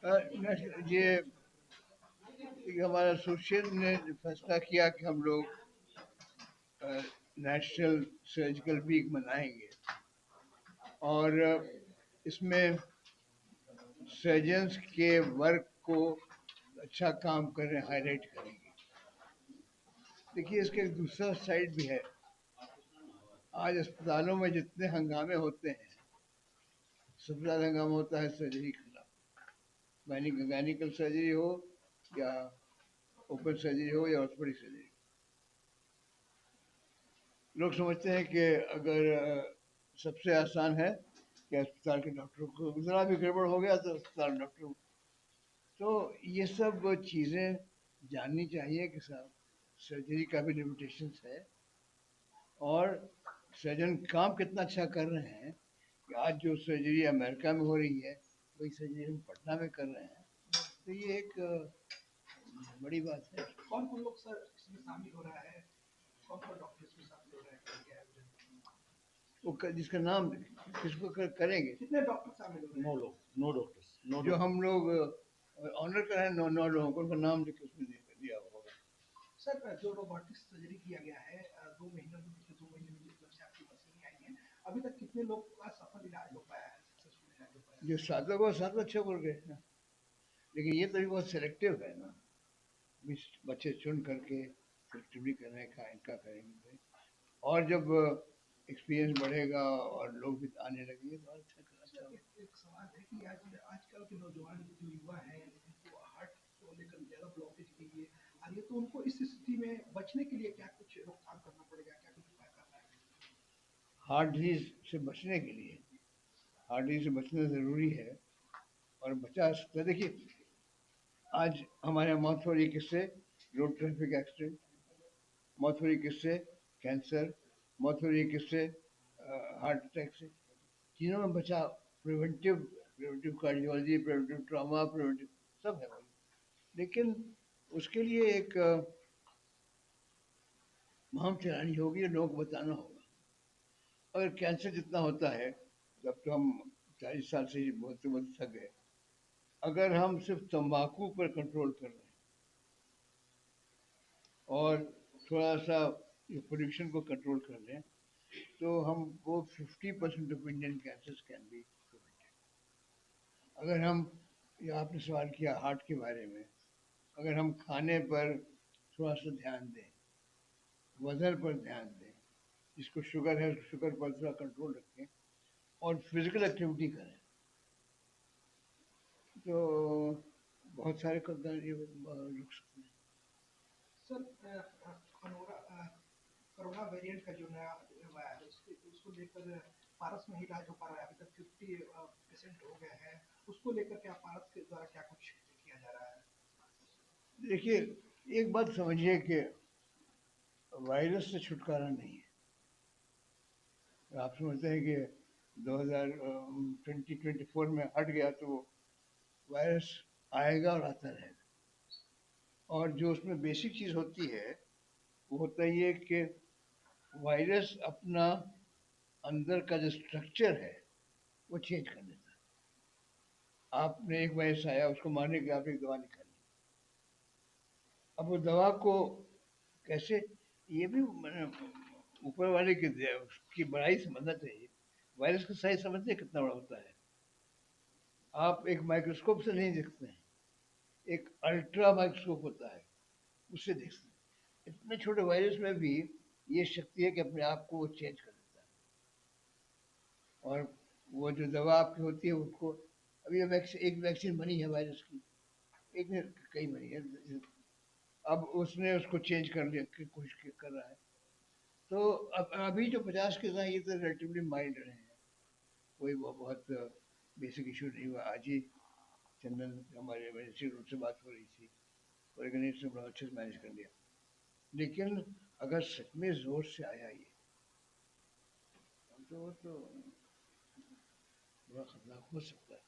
ये हमारा एसोसिएशन ने फैसला किया कि हम लोग नेशनल सर्जिकल वीक मनाएंगे और इसमें सर्जन्स के वर्क को अच्छा काम कर रहे हैं हाईलाइट करेंगे। देखिए इसका एक दूसरा साइड भी है। आज अस्पतालों में जितने हंगामे होते हैं, सबसे ज़्यादा हंगामा होता है सर्जरी के खिलाफ, मैकेनिकल सर्जरी हो या ओपन सर्जरी हो या ऑर्थोपेडिक सर्जरी। लोग समझते हैं कि अगर सबसे आसान है कि अस्पताल के डॉक्टर को ज़रा भी गड़बड़ हो गया तो अस्पताल डॉक्टर। तो ये सब चीज़ें जाननी चाहिए कि साहब सर्जरी का भी लिमिटेशंस है और सर्जन काम कितना अच्छा कर रहे हैं कि आज जो सर्जरी अमेरिका में हो रही है वही सर्जरी हम पटना में कर रहे हैं। तो ये एक बड़ी बात है। कौन कौन लोग सर इसमें शामिल हो रहा है, कौन कौन डॉक्टर इसमें शामिल हो रहा है, क्या है वो जिसका नाम किसको करेंगे? कितने डॉक्टर शामिल हो रहे हैं? नो लोग, नो डॉक्टर्स, नो जो हम लोग ऑनर कर रहे हैं, 9 लोगों को उनका नाम लिख के उसमें दिया होगा। सर जो रोबोटिक्स सर्जरी किया गया है 2 महीनों में, पिछले 2 महीने में जब से आपकी मशीनें आई हैं, अभी तक कितने लोग का सफल इलाज हो पाया है, सक्सेसफुल इलाज हो पाया है? जो 7 लोग वो 7 अच्छे बोल गए ना, लेकिन ये तो भी बहुत सिलेक्टिव है ना, बच्चे चुन करके सिलेक्टिवली करने का इनका करेंगे। और जब एक्सपीरियंस बढ़ेगा और लोग भी आने लगेंगे तो अच्छा सर एक सवाल है कि आज आजकल के नौजवान जो युवा हैं उनको हार्ट को लेकर ज़्यादा ब्लॉकेज की है आ रही है, तो उनको इस स्थिति में बचने के लिए क्या कुछ रोकथाम करना पड़ेगा, क्या कुछ उपाय करना है? हार्ट डिजीज से बचने के लिए, हार्ट डिजीज से बचना ज़रूरी है और बचा सकता। देखिए आज हमारे यहाँ मौत हो रही है किससे? रोड ट्रैफिक एक्सीडेंट, मौत हो रही है किससे? कैंसर, मौत हो रही है किससे? हार्ट अटैक से। तीनों में बचाव, preventive, preventive cardiology, preventive trauma, preventive सब है भाई। लेकिन उसके लिए एक मुहिम चलानी होगी, लोगों को बताना होगा। अगर कैंसर जितना होता है, जब तो हम 40 साल से ही बहुत थक गए, अगर हम सिर्फ तंबाकू पर कंट्रोल कर रहे हैं और थोड़ा सा पोल्यूशन को कंट्रोल कर लें तो हम वो 50% of Indian cancers can be prevented. अगर हम, ये आपने सवाल किया हार्ट के बारे में, अगर हम खाने पर थोड़ा सा ध्यान दें, वजन पर ध्यान दें, जिसको शुगर है शुगर पर थोड़ा कंट्रोल रखें और फिजिकल एक्टिविटी करें तो बहुत सारे रुक सकते हैं। सर कोरोना वेरिएंट का जो नया आया है उसको लेकर पारस में ही इलाज हो पा रहा है, अभी तक 50% हो गया है, उसको लेकर क्या पारस के द्वारा क्या कुछ किया जा रहा है? देखिए एक बात समझिए कि वायरस से छुटकारा नहीं है। आप समझते हैं कि 2024 में हट गया तो वायरस आएगा और आता रहेगा। और जो उसमें बेसिक चीज़ होती है वो होता ये कि वायरस अपना अंदर का जो स्ट्रक्चर है वो चेंज कर देता है। आपने एक वायरस आया, उसको मारने के आप एक दवा निकाली, अब वो दवा को कैसे, ये भी ऊपर वाले की बड़ाई समझना चाहिए। वायरस का साइज समझते हैं कितना बड़ा होता है? आप एक माइक्रोस्कोप से नहीं देखते हैं, एक अल्ट्रा माइक्रोस्कोप होता है उससे देख सकते हैं। इतने छोटे वायरस में भी ये शक्ति है कि अपने आप को वो चेंज कर देता है। और वो जो दवा आपकी होती है उसको, अभी एक वैक्सीन बनी है वायरस की, एक ने कई बनी है, अब उसने उसको चेंज कर लिया की कोशिश कर रहा है। तो अब अभी जो 50 के हैं ये तो रिलेटिवली माइल्ड रहे हैं, कोई वो बहुत बेसिक इशू नहीं हुआ। आज ही चंदन हमारे इंस्टीट्यूट से बात हो रही थी और एक ने बड़ा अच्छे से मैनेज कर लिया। लेकिन अगर सच में जोर से आया ये तो बड़ा खतरनाक हो सकता है।